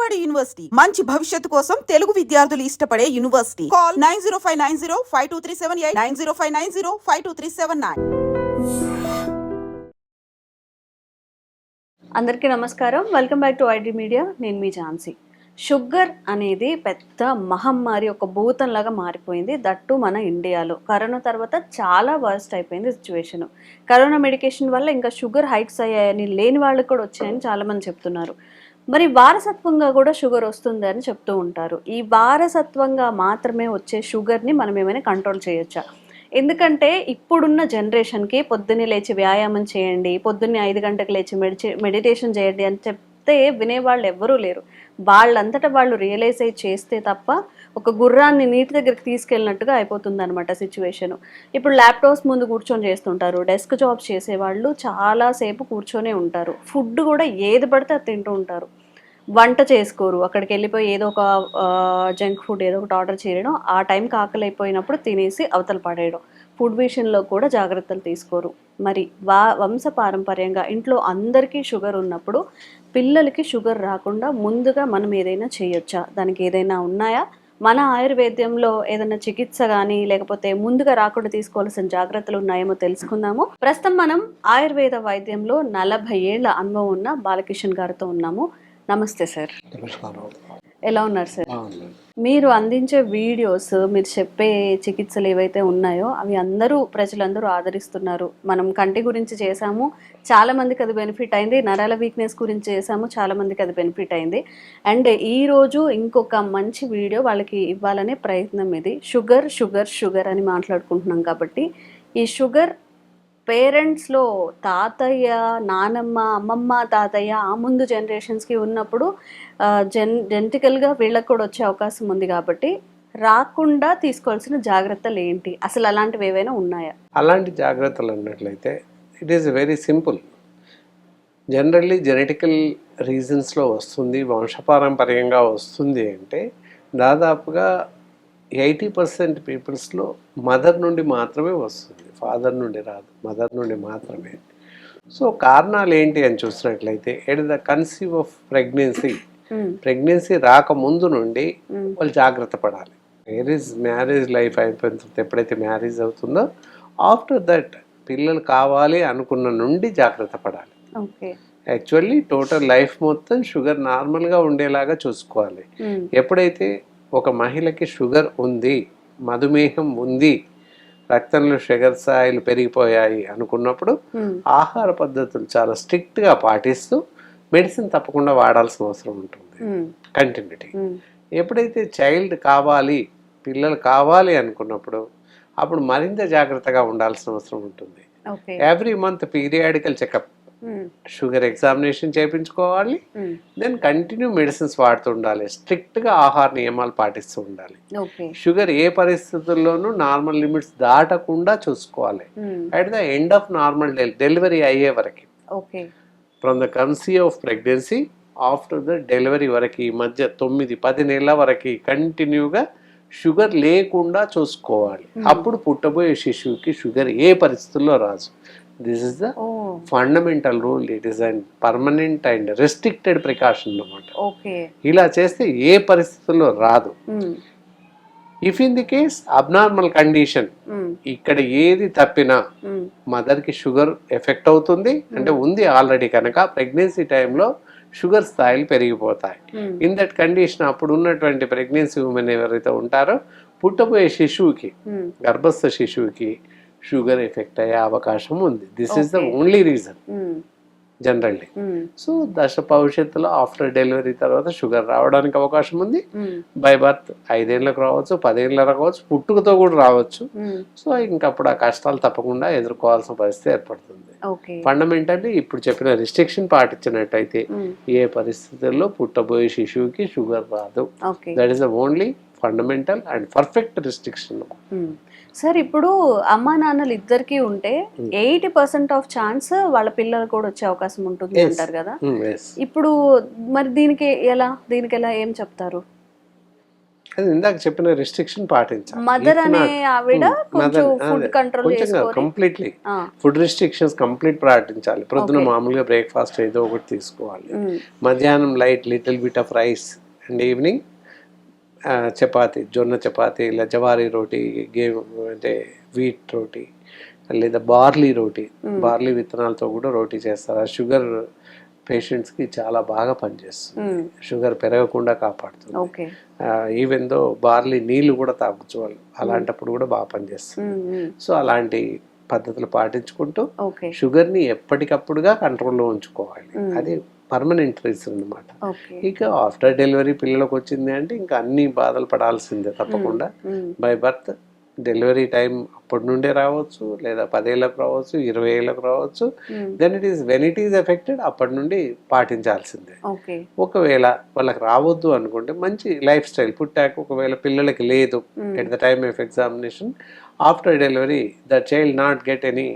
Vijayawada university మంచి భవిష్యత్తు కోసం తెలుగు విద్యార్థులు ఇష్టపడే యూనివర్సిటీ. కాల్ 9059052378 9059052379. అందరికీ నమస్కారం. Welcome back to ID media. నేను మీ ఝాన్సీ. షుగర్ అనేది పెద్ద మహమ్మారి, ఒక భూతంలాగా మారిపోయింది. దట్టు మన ఇండియాలో కరోనా తర్వాత చాలా వర్స్ట్ అయిపోయింది సిచ్యువేషన్. కరోనా మెడికేషన్ వల్ల ఇంకా షుగర్ హైట్స్ అయ్యాయని, లేని వాళ్ళకి కూడా వచ్చాయని చాలామంది చెప్తున్నారు. మరి వారసత్వంగా కూడా షుగర్ వస్తుంది అని చెప్తూ ఉంటారు. ఈ వారసత్వంగా మాత్రమే వచ్చే షుగర్ని మనం ఏమైనా కంట్రోల్ చేయొచ్చా? ఎందుకంటే ఇప్పుడున్న జనరేషన్కి పొద్దున్నే లేచి వ్యాయామం చేయండి, పొద్దున్నే 5 గంటలకు లేచి మెడిటేషన్ చేయండి అని చెప్తే వినేవాళ్ళు ఎవ్వరూ లేరు. వాళ్ళంతటా వాళ్ళు రియలైజ్ అయ్యి చేస్తే తప్ప ఒక గుర్రాన్ని నీటి దగ్గరికి తీసుకెళ్ళినట్టుగా అయిపోతుంది అనమాట సిచ్యువేషను. ఇప్పుడు ల్యాప్టాప్స్ ముందు కూర్చొని చేస్తుంటారు. డెస్క్ జాబ్స్ చేసేవాళ్ళు చాలాసేపు కూర్చొనే ఉంటారు. ఫుడ్ కూడా ఏది పడితే అది తింటూ ఉంటారు. వంట చేసుకోరు. అక్కడికి వెళ్ళిపోయి ఏదో ఒక జంక్ ఫుడ్ ఏదో ఒకటి ఆర్డర్ చేయడం, ఆ టైంకి ఆకలి అయిపోయినప్పుడు తినేసి అవతల పడేయడం. ఫుడ్ విషయంలో కూడా జాగ్రత్తలు తీసుకోరు. మరి వంశపారంపర్యంగా ఇంట్లో అందరికీ షుగర్ ఉన్నప్పుడు పిల్లలకి షుగర్ రాకుండా ముందుగా మనం ఏదైనా చేయొచ్చా? దానికి ఏదైనా ఉన్నాయా? మన ఆయుర్వేద్యంలో ఏదైనా చికిత్స కానీ లేకపోతే ముందుగా రాకుండా తీసుకోవాల్సిన జాగ్రత్తలు ఉన్నాయేమో తెలుసుకుందాము. ప్రస్తుతం మనం ఆయుర్వేద వైద్యంలో 40 ఏళ్ల అనుభవం ఉన్న బాలకిషన్ గారితో ఉన్నాము. నమస్తే సార్. ఎలా ఉన్నారు సార్? మీరు అందించే వీడియోస్, మీరు చెప్పే చికిత్సలు ఏవైతే ఉన్నాయో అవి ప్రజలందరూ ఆదరిస్తున్నారు. మనం కంటి గురించి చేశాము, చాలా మందికి అది బెనిఫిట్ అయింది. నరాల వీక్నెస్ గురించి చేశాము, చాలా మందికి అది బెనిఫిట్ అయింది. అండ్ ఈరోజు ఇంకొక మంచి వీడియో వాళ్ళకి ఇవ్వాలనే ప్రయత్నం ఇది. షుగర్ షుగర్ షుగర్ అని మాట్లాడుకుంటున్నాం కాబట్టి ఈ షుగర్ పేరెంట్స్లో తాతయ్య, నానమ్మ, అమ్మమ్మ, తాతయ్య ఆ ముందు జనరేషన్స్కి ఉన్నప్పుడు జెనెటికల్గా వీళ్ళకి కూడా వచ్చే అవకాశం ఉంది. కాబట్టి రాకుండా తీసుకోవాల్సిన జాగ్రత్తలు ఏంటి, అసలు అలాంటివి ఏవైనా ఉన్నాయా? అలాంటి జాగ్రత్తలు అన్నట్లయితే it is very simple. Generally genetical రీజన్స్లో వస్తుంది, వంశపారంపర్యంగా వస్తుంది అంటే దాదాపుగా 80% పీపుల్స్లో మదర్ నుండి మాత్రమే వస్తుంది, ఫాదర్ నుండి రాదు, మదర్ నుండి మాత్రమే. సో కారణాలు ఏంటి అని చూసినట్లయితే at the conceive of pregnancy రాకముందు నుండి వాళ్ళు జాగ్రత్త పడాలి. మ్యారేజ్ లైఫ్ అయిపోయిన తర్వాత ఎప్పుడైతే మ్యారేజ్ అవుతుందో ఆఫ్టర్ దట్ పిల్లలు కావాలి అనుకున్న నుండి జాగ్రత్త పడాలి. యాక్చువల్లీ టోటల్ లైఫ్ మొత్తం షుగర్ నార్మల్గా ఉండేలాగా చూసుకోవాలి. ఎప్పుడైతే ఒక మహిళకి షుగర్ ఉంది, మధుమేహం ఉంది, రక్తంలో షుగర్ స్థాయిలు పెరిగిపోయాయి అనుకున్నప్పుడు ఆహార పద్ధతులు చాలా స్ట్రిక్ట్గా పాటిస్తూ మెడిసిన్ తప్పకుండా వాడాల్సిన అవసరం ఉంటుంది, కంటిన్యూటీ. ఎప్పుడైతే చైల్డ్ కావాలి, పిల్లలు కావాలి అనుకున్నప్పుడు అప్పుడు మరింత జాగ్రత్తగా ఉండాల్సిన అవసరం ఉంటుంది. Every month periodical checkup, sugar examination చేయించుకోవాలి, దెన్ కంటిన్యూ మెడిసిన్స్ వాడుతూ ఉండాలి, స్ట్రిక్ట్గా ఆహార నియమాలు పాటిస్తూ ఉండాలి. షుగర్ ఏ పరిస్థితుల్లోనూ నార్మల్ లిమిట్స్ దాటకుండా చూసుకోవాలి. At the end of normal delivery అయ్యే వరకు, from the conceive of pregnancy after the delivery వరకు, ఈ మధ్య 9-10 నెలల వరకు కంటిన్యూగా షుగర్ లేకుండా చూసుకోవాలి. అప్పుడు పుట్టబోయే శిశువుకి షుగర్ ఏ పరిస్థితుల్లో రాదు. This is the fundamental rule. It is and permanent and restricted precaution అన్నమాట. ఇలా చేస్తే ఏ పరిస్థితుల్లో రాదు. If in the case abnormal condition, ఇక్కడ ఏది తప్పినా మదర్కి షుగర్ ఎఫెక్ట్ అవుతుంది అంటే ఉంది ఆల్రెడీ కనుక ప్రెగ్నెన్సీ టైంలో షుగర్ స్థాయిలు పెరిగిపోతాయి. ఇన్ దట్ కండిషన్ అప్పుడు ఉన్నటువంటి ప్రెగ్నెన్సీ ఉమెన్ ఎవరైతే ఉంటారో పుట్టబోయే శిశువుకి, గర్భస్థ శిశువుకి షుగర్ ఎఫెక్ట్ అయ్యే అవకాశం ఉంది. This is the only reason generally. So భవిష్యత్తులో ఆఫ్టర్ డెలివరీ తర్వాత షుగర్ రావడానికి అవకాశం ఉంది. బై బర్త్ 5 ఏళ్ళకు రావచ్చు, 10 ఏళ్ళకు రావచ్చు, పుట్టుకతో కూడా రావచ్చు. సో ఇంకప్పుడు ఆ కష్టాలు తప్పకుండా ఎదుర్కోవాల్సిన పరిస్థితి ఏర్పడుతుంది. ఫండమెంటల్లీ ఇప్పుడు చెప్పిన రిస్ట్రిక్షన్ పాటించినట్టయితే ఏ పరిస్థితుల్లో పుట్టబోయే శిశువుకి షుగర్ రాదు. That is the only fundamental and perfect restriction. Sir, ఇప్పుడు అమ్మా నాన్నలు ఇద్దరికి ఉంటే 80% ఆఫ్ ఛాన్స్ వాళ్ళ పిల్లలు కూడా వచ్చే అవకాశం ఉంటుంది అంటారు కదా. ఇప్పుడు మరి దీనికి ఎలా ఏం చెప్తారు? అది ఇందాక చెప్పిన రిస్ట్రిక్షన్ పాటించాలి. మదర్ అనే ఆవిడ కొంచెం ఫుడ్ కంట్రోల్ చేసుకొని కంప్లీట్లీ ఫుడ్ రిస్ట్రిక్షన్స్ కంప్లీట్ పాటించాలి. ప్రొద్దున మామూలుగా బ్రేక్ఫాస్ట్ ఏదో ఒకటి తీసుకోవాలి, మధ్యాహ్నం light little bit of rice and evening chapati, జొన్న చపాతి, ఇలా జవారీ రోటీ, అంటే వీట్ రోటీ లేదా బార్లీ రోటీ, బార్లీ విత్తనాలతో కూడా రోటీ చేస్తారు. ఆ షుగర్ పేషెంట్స్కి చాలా బాగా పనిచేస్తుంది, షుగర్ పెరగకుండా కాపాడుతుంది. ఈవెన్ దో బార్లీ నీళ్ళు కూడా తాగొచ్చు వాళ్ళు, అలాంటప్పుడు కూడా బాగా పనిచేస్తుంది. సో అలాంటి పద్ధతులు పాటించుకుంటూ షుగర్ని ఎప్పటికప్పుడుగా కంట్రోల్లో ఉంచుకోవాలి. అది పర్మనెంట్ రీజన్ అనమాట. ఇక ఆఫ్టర్ డెలివరీ పిల్లలకు వచ్చింది అంటే ఇంకా అన్ని బాధలు పడాల్సిందే తప్పకుండా. బై బర్త్ డెలివరీ టైం అప్పటి నుండే రావచ్చు, లేదా 10 ఏళ్ళకు రావచ్చు, 20 ఏళ్ళకు రావచ్చు. Then when it is affected అప్పటి నుండి పాటించాల్సిందే. ఒకవేళ వాళ్ళకి రావద్దు అనుకుంటే మంచి లైఫ్ స్టైల్, పుట్టాక ఒకవేళ పిల్లలకి లేదు at the time of examination, after delivery the child not get any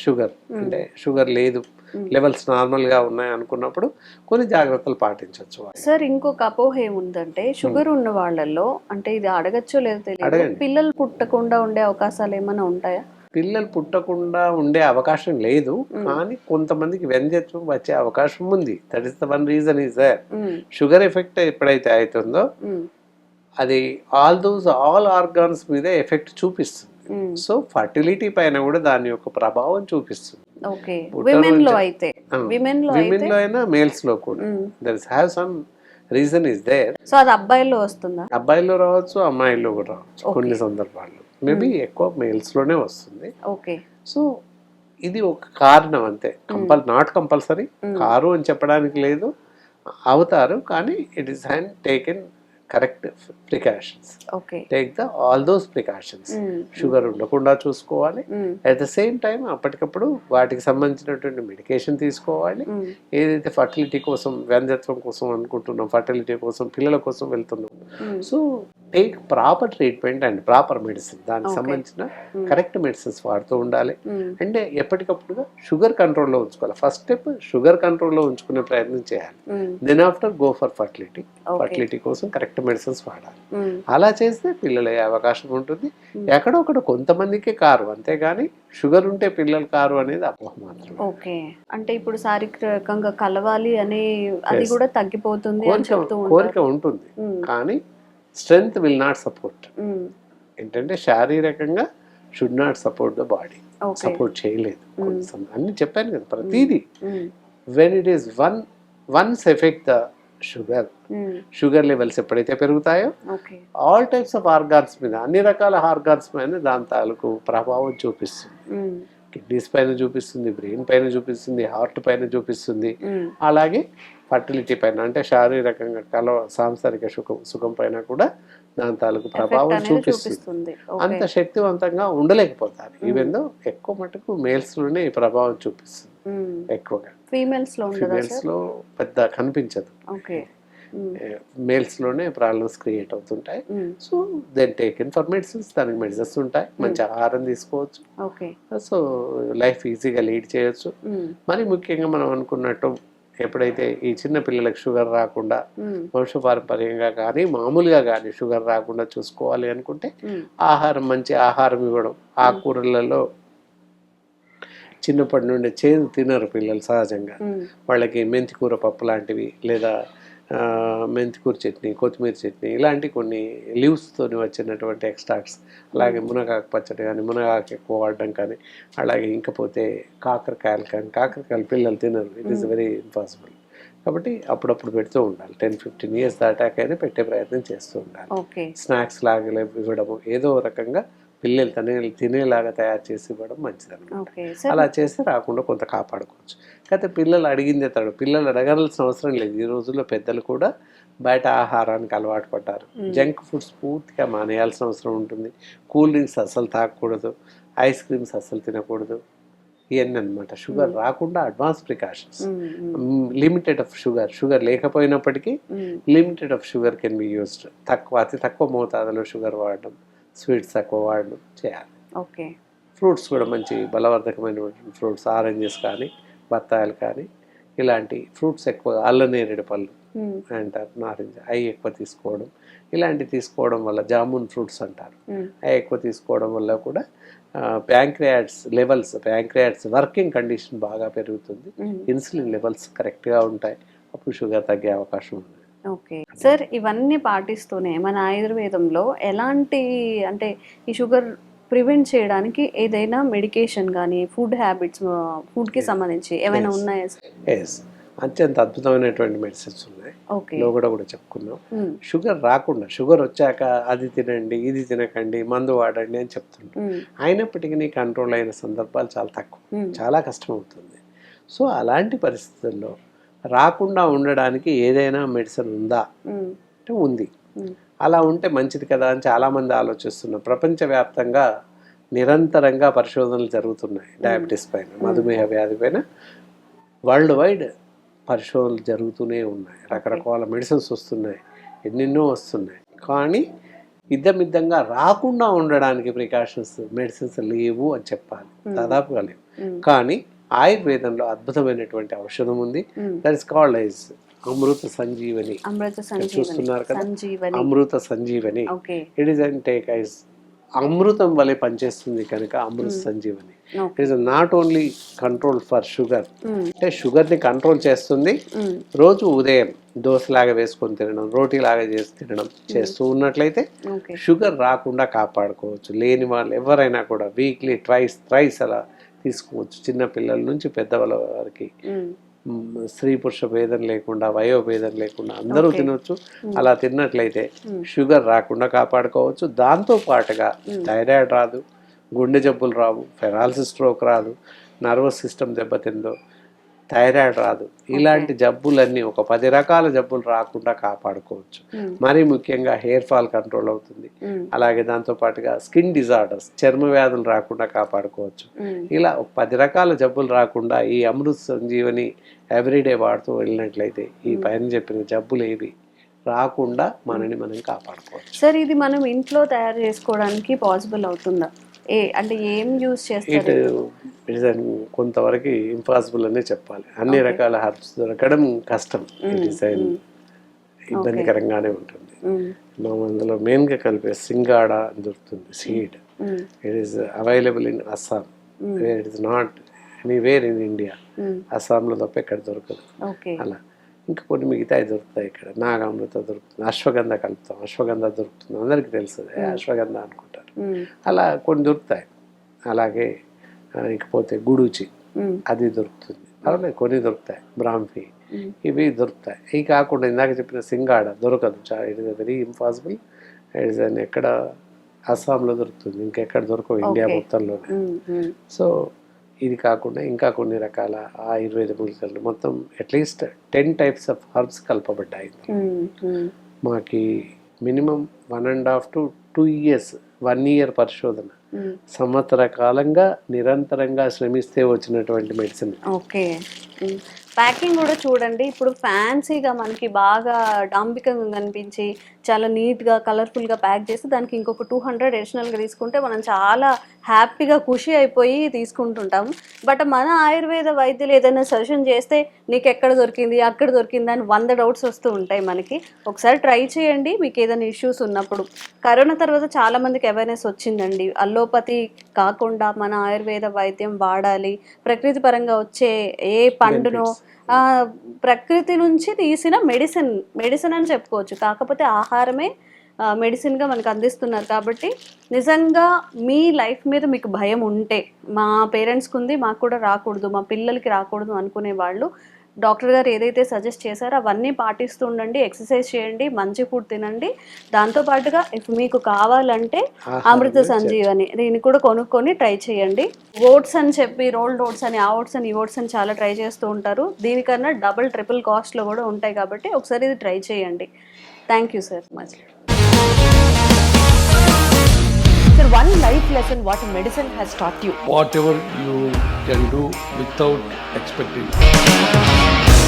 sugar, అంటే షుగర్ లేదు, లెవెల్స్ నార్మల్గా ఉన్నాయి అనుకున్నప్పుడు కొన్ని జాగ్రత్తలు పాటించవచ్చు. సార్ ఇంకొక అపోహ ఏముందంటే షుగర్ ఉన్న వాళ్ళల్లో, అంటే ఇది అడగచ్చో లేదో తెలియదు, పిల్లలు పుట్టకుండా ఉండే అవకాశాలు ఏమైనా ఉంటాయా? పిల్లలు పుట్టకుండా ఉండే అవకాశం లేదు, కానీ కొంతమందికి వ్యంధ్యత్వం వచ్చే అవకాశం ఉంది. That is the one reason is there. Sugar effect ఎప్పుడైతే అవుతుందో అది ఆల్ ఆర్గాన్స్ మీద ఎఫెక్ట్ చూపిస్తుంది. సో ఫర్టిలిటీ పైన కూడా దాని యొక్క ప్రభావం చూపిస్తుంది. విమెన్ లో అయినా మేల్స్ లో కూడా there have some reason is there. So అది అబ్బాయిల్లో వస్తుందా? అబ్బాయిల్లో రావచ్చు, అమ్మాయిల్లో కూడా రావచ్చు కొన్ని సందర్భాల్లో. మేబీ ఎక్కువ మేల్స్ లోనే వస్తుంది. సో ఇది ఒక కారణం అంతే, నాట్ కంపల్సరీ. కారు అని చెప్పడానికి లేదు, అవుతారు, కానీ it is hand taken correct precautions. Take all those precautions. Sugar ఉండకుండా చూసుకోవాలి. అట్ ద సేమ్ టైం అప్పటికప్పుడు వాటికి సంబంధించినటువంటి మెడికేషన్ తీసుకోవాలి. ఏదైతే ఫర్టిలిటీ కోసం, వ్యంధ్యత్వం కోసం అనుకుంటున్నాం, ఫర్టిలిటీ కోసం, పిల్లల కోసం వెళ్తున్నాం, so take proper treatment and proper medicine. దానికి సంబంధించిన కరెక్ట్ మెడిసిన్స్ వాడుతూ ఉండాలి. అంటే ఎప్పటికప్పుడుగా షుగర్ కంట్రోల్లో ఉంచుకోవాలి. ఫస్ట్ స్టెప్ షుగర్ కంట్రోల్లో ఉంచుకునే ప్రయత్నం చేయాలి. Then after go for fertility. Fertility కోసం కరెక్ట్ మెడిసిన్స్ వాడాలి. అలా చేస్తే పిల్లలు అయ్యే అవకాశం ఉంటుంది. ఎక్కడొక్కడ కొంతమందికి కారు, అంతేగాని షుగర్ ఉంటే పిల్లలు కారు అనేది అపోహ మాత్రం. అంటే ఇప్పుడు శారీరకంగా కలవాలి అనే అది కూడా తగ్గిపోతుంది అని చెప్తూ కోరిక ఉంటుంది, కానీ స్ట్రెంగ్త్ విల్ నాట్ సపోర్ట్. ఏంటంటే శారీరకంగా should not support the body, support చేయలేదు. అన్ని చెప్పాను కదా ప్రతిదీ. When it is once effect the sugar levels ఎప్పుడైతే పెరుగుతాయో ఆల్ టైప్స్ ఆఫ్ ఆర్గాన్స్ మీద, అన్ని రకాల ఆర్గాన్స్ పైన దాని తాలూకు ప్రభావం చూపిస్తుంది. కిడ్నీస్ పైన చూపిస్తుంది, బ్రెయిన్ పైన చూపిస్తుంది, హార్ట్ పైన చూపిస్తుంది, అలాగే ఫర్టిలిటీ పైన, అంటే శారీరకంగా సాంసారిక సుఖం పైన కూడా దాని తాలూకు ప్రభావం చూపిస్తుంది. అంత శక్తివంతంగా ఉండలేకపోతారు. ఈవెన్ దో ఎక్కువ మటుకు మేల్స్ లోనే ఈ ప్రభావం చూపిస్తుంది ఎక్కువగా. ఫీమేల్స్ లో పెద్ద కనిపించదు. మేల్స్ లోనే ప్రాబ్లమ్స్ క్రియేట్ అవుతుంటాయి. So then taken for medicines, దానికి మెడిసిన్స్ ఉంటాయి, మంచి ఆహారం తీసుకోవచ్చు. సో లైఫ్ ఈజీగా లీడ్ చేయొచ్చు. మరి ముఖ్యంగా మనం అనుకున్నట్టు ఎప్పుడైతే ఈ చిన్న పిల్లలకు షుగర్ రాకుండా, వంశపారంపర్యంగా కానీ మామూలుగా కానీ షుగర్ రాకుండా చూసుకోవాలి అనుకుంటే ఆహారం, మంచి ఆహారం ఇవ్వడం. ఆకుకూరలలో చిన్నప్పటి నుండి చేదు తినరు పిల్లలు సహజంగా. వాళ్ళకి మెంతికూర పప్పు లాంటివి, లేదా మెంతికూర చట్నీ, కొత్తిమీర చట్నీ, ఇలాంటి కొన్ని లీవ్స్తో వచ్చినటువంటి ఎక్స్ట్రాక్ట్స్, అలాగే మునగాకు పచ్చడి కానీ, మునగాకు ఎక్కువ వాడడం కానీ, అలాగే ఇంకపోతే కాకరకాయలు పిల్లలు తినరు. It is very impossible. కాబట్టి అప్పుడప్పుడు పెడుతూ ఉండాలి. 10-15 ఇయర్స్ దాటాకైనా పెట్టే ప్రయత్నం చేస్తూ ఉండాలి. స్నాక్స్ లాగా ఇవ్వడము, ఏదో రకంగా పిల్లలు తినేలాగా తయారు చేసి ఇవ్వడం మంచిదన్నమాట. అలా చేస్తే రాకుండా కొంత కాపాడుకోవచ్చు. కాకపోతే పిల్లలు అడిగిందే తడు, పిల్లలు అడగాల్సిన అవసరం లేదు. ఈ రోజుల్లో పెద్దలు కూడా బయట ఆహారానికి అలవాటు పడ్డారు. జంక్ ఫుడ్స్ పూర్తిగా మానేయాల్సిన అవసరం ఉంటుంది. కూల్ డ్రింక్స్ అస్సలు తాగకూడదు, ఐస్ క్రీమ్స్ అస్సలు తినకూడదు, ఇవన్నీ అనమాట. షుగర్ రాకుండా advance precautions. Limited of sugar లేకపోయినప్పటికీ limited of sugar can be used. అతి తక్కువ మోతాదులో షుగర్ వాడడం, స్వీట్స్ తక్కువ వాడడం చేయాలి. ఫ్రూట్స్ కూడా మంచి బలవర్ధకమైన ఫ్రూట్స్, ఆరెంజెస్ కానీ, బత్తాయిలు కానీ, ఇలాంటి ఫ్రూట్స్ ఎక్కువగా, అల్లనేరేడు పళ్ళు అంటారు, నారింజ అవి ఎక్కువ తీసుకోవడం, ఇలాంటివి తీసుకోవడం వల్ల జామున్ ఫ్రూట్స్ అంటారు, అవి ఎక్కువ తీసుకోవడం వల్ల కూడా ప్యాంక్రియాట్స్ వర్కింగ్ కండిషన్ బాగా పెరుగుతుంది, ఇన్సులిన్ లెవెల్స్ కరెక్ట్గా ఉంటాయి, అప్పుడు షుగర్ తగ్గే అవకాశం ఉంది. ఓకే సార్, ఇవన్నీ పాటిస్తూనే మన ఆయుర్వేదంలో ఎలాంటి అంటే ఈ షుగర్ ప్రివెంట్ చేయడానికి ఏదైనా మెడికేషన్ కానీ ఫుడ్ హ్యాబిట్స్ ఫుడ్కి సంబంధించి ఏమైనా ఉన్నాయా సార్? ఎస్, అత్యంత అద్భుతమైనటువంటి మెడిసిన్స్ ఉన్నాయి. ఓకే, లో కూడా చెప్పుకున్నాం. షుగర్ రాకుండా, షుగర్ వచ్చాక అది తినండి ఇది తినకండి మందు వాడండి అని చెప్తుంటాం. అయినప్పటికీ కంట్రోల్ అయిన సందర్భాలు చాలా తక్కువ, చాలా కష్టం అవుతుంది. సో అలాంటి పరిస్థితుల్లో రాకుండా ఉండడానికి ఏదైనా మెడిసిన్ ఉందా అంటే ఉంది. అలా ఉంటే మంచిది కదా అని చాలామంది ఆలోచిస్తున్నారు. ప్రపంచవ్యాప్తంగా నిరంతరంగా పరిశోధనలు జరుగుతున్నాయి డయాబెటీస్ పైన, మధుమేహ వ్యాధి పైన వరల్డ్ వైడ్ పరిశోధనలు జరుగుతూనే ఉన్నాయి. రకరకాల మెడిసిన్స్ వస్తున్నాయి, ఎన్నెన్నో వస్తున్నాయి. కానీ ఇద్దమిద్దంగా రాకుండా ఉండడానికి ప్రికాషన్స్ మెడిసిన్స్ లేవు అని చెప్పాలి, దాదాపుగా లేవు. కానీ ఆయుర్వేదంలో అద్భుతమైనటువంటి ఔషధం ఉంది, that is called as Amrita Sanjeevani. చూస్తున్నారు కదా, Amrita Sanjeevani. It is and take eyes అమృతం వలె పనిచేస్తుంది కనుక Amrita Sanjeevani. It is not only control for sugar, అంటే షుగర్ ని కంట్రోల్ చేస్తుంది. రోజు ఉదయం దోశలాగా వేసుకొని తినడం, రోటీలాగా చేసి తినడం చేస్తూ ఉన్నట్లయితే షుగర్ రాకుండా కాపాడుకోవచ్చు. లేని వాళ్ళు ఎవరైనా కూడా వీక్లీ థ్రైస్ అలా తీసుకోవచ్చు. చిన్న పిల్లల నుంచి పెద్దవాళ్ళ వారికి స్త్రీ పురుష భేదం లేకుండా, వయోభేదం లేకుండా అందరూ తినొచ్చు. అలా తిన్నట్లయితే షుగర్ రాకుండా కాపాడుకోవచ్చు. దాంతో పాటుగా థైరాయిడ్ రాదు, గుండె జబ్బులు రావు, పెరాలసిస్ స్ట్రోక్ రాదు, నర్వస్ సిస్టమ్ దెబ్బతిందో, థైరాయిడ్ రాదు. ఇలాంటి జబ్బులన్నీ ఒక 10 రకాల జబ్బులు రాకుండా కాపాడుకోవచ్చు. మరీ ముఖ్యంగా హెయిర్ ఫాల్ కంట్రోల్ అవుతుంది. అలాగే దాంతో పాటుగా స్కిన్ డిజార్డర్స్, చర్మ వ్యాధులు రాకుండా కాపాడుకోవచ్చు. ఇలా ఒక 10 రకాల జబ్బులు రాకుండా ఈ అమృత సంజీవని ఎవ్రీడే వాడుతూ వెళ్ళినట్లయితే ఈ పైన చెప్పిన జబ్బులు ఏవి రాకుండా మనని మనం కాపాడుకోవచ్చు. సార్, ఇది మనం ఇంట్లో తయారు చేసుకోవడానికి పాసిబుల్ అవుతుందా? అంటే ఏం యూజ్ చేస్తారు? కొంతవరకు ఇంపాసిబుల్ అనే చెప్పాలి. అన్ని రకాల హర్బ్స్ దొరకడం కష్టం, ఇబ్బందికరంగానే ఉంటుంది. మనం అందులో మెయిన్గా కలిపే సింగాడ అని దొరుకుతుంది, seed. It is available in Assam, where it is not anywhere in India. అస్సాంలో తప్ప ఎక్కడ దొరకదు. అలా ఇంకా కొన్ని మిగతాయి దొరుకుతాయి ఇక్కడ. నాగామృత దొరుకుతుంది, అశ్వగంధ కలుపుతాం, అశ్వగంధ దొరుకుతుంది, అందరికీ తెలుస్తుంది, అశ్వగంధ అనుకుంటారు. అలా కొన్ని దొరుకుతాయి. అలాగే ఇకపోతే గుడుచి అది దొరుకుతుంది, అలాగే కొన్ని దొరుకుతాయి, బ్రాహ్మి ఇవి దొరుకుతాయి. ఇవి కాకుండా ఇందాక చెప్పిన సింగాడ దొరకదు, it is very impossible. It is ఎక్కడ అస్సాంలో దొరుకుతుంది, ఇంకెక్కడ దొరకవు ఇండియా మొత్తంలోనే. సో ఇది కాకుండా ఇంకా కొన్ని రకాల ఆయుర్వేద మూలికలు, మొత్తం అట్లీస్ట్ 10 టైప్స్ ఆఫ్ హర్బ్స్ కలపబడ్డాయి. మాకి మినిమం 1.5 to 2 years, 1 year పరిశోధన, సంవత్సర కాలంగా నిరంతరంగా శ్రమిస్తే వచ్చినటువంటి మెడిసిన్. ఓకే, ప్యాకింగ్ కూడా చూడండి. ఇప్పుడు ఫ్యాన్సీగా మనకి బాగా డాంబికంగా కనిపించి చాలా నీట్గా కలర్ఫుల్గా ప్యాక్ చేసి దానికి ఇంకొక 200 అడిషనల్గా తీసుకుంటే మనం చాలా హ్యాపీగా ఖుషి అయిపోయి తీసుకుంటుంటాం. బట్ మన ఆయుర్వేద వైద్యులు ఏదైనా సజెషన్ చేస్తే నీకు ఎక్కడ దొరికింది అక్కడ దొరికింది అని 100 డౌట్స్ వస్తూ ఉంటాయి మనకి. ఒకసారి ట్రై చేయండి మీకు ఏదైనా ఇష్యూస్ ఉన్నప్పుడు. కరోనా తర్వాత చాలామందికి అవేర్నెస్ వచ్చిందండి, అల్లోపతి కాకుండా మన ఆయుర్వేద వైద్యం వాడాలి, ప్రకృతి పరంగా వచ్చే ఏ పండునో ప్రకృతి నుంచి తీసిన మెడిసిన్ అని చెప్పుకోవచ్చు. కాకపోతే ఆహారమే మెడిసిన్గా మనకు అందిస్తున్నారు. కాబట్టి నిజంగా మీ లైఫ్ మీద మీకు భయం ఉంటే, మా పేరెంట్స్కి ఉంది మాకు కూడా రాకూడదు, మా పిల్లలకి రాకూడదు అనుకునే వాళ్ళు డాక్టర్ గారు ఏదైతే సజెస్ట్ చేశారో అవన్నీ పాటిస్తూ ఉండండి, ఎక్సర్సైజ్ చేయండి, మంచి ఫుడ్ తినండి. దాంతోపాటుగా మీకు కావాలంటే అమృత సంజీవని దీన్ని కూడా కొనుక్కొని ట్రై చేయండి. ఓట్స్ అని చెప్పి రోల్డ్ ఓట్స్ అని, ఆ ఓట్స్ అని, ఈ ఓట్స్ అని చాలా ట్రై చేస్తూ ఉంటారు. దీనికన్నా డబుల్ ట్రిపుల్ కాస్ట్లో కూడా ఉంటాయి. కాబట్టి ఒకసారి ఇది ట్రై చేయండి. Thank you sir much. Sir, one life lesson what medicine has taught you. Whatever you can do without expecting.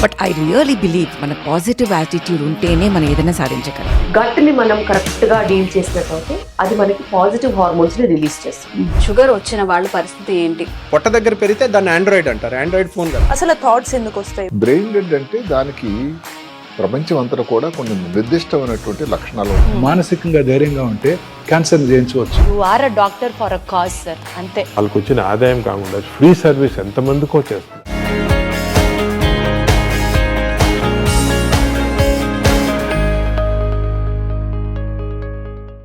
But I really believe మన పాజిటివ్ యాటిట్యూడ్ ఉంటేనే మనం ఏదైనా సాధించగలం. గట్ని మనం కరెక్ట్గా డీల్ చేసినట్లయితే అది మనకి పాజిటివ్ హార్మోన్స్ని రిలీజ్ చేస్తుంది. షుగర్ వచ్చిన వాళ్ళ పరిస్థితి ఏంటి? పొట్ట దగ్గర పెరిగితే దాన్ని ఆండ్రాయిడ్ అంటారు, ఆండ్రాయిడ్ ఫోన్ కదా. అసలు థాట్స్ ఎందుకు వస్తాయి? బ్రెయిన్ డెడ్ అంటే దానికి ప్రపంచం అంతా కూడా కొన్ని నిర్దిష్టమైనటువంటి లక్షణాలు ఉంటాయి. మానసికంగా ధైర్యంగా ఉంటే క్యాన్సర్ జయించవచ్చు. You are a doctor for a cause sir, అంతే. వాళ్ళకి వచ్చిన ఆదాయం కాకుండా ఫ్రీ సర్వీస్ ఎంతమందికో చేస్తుంది.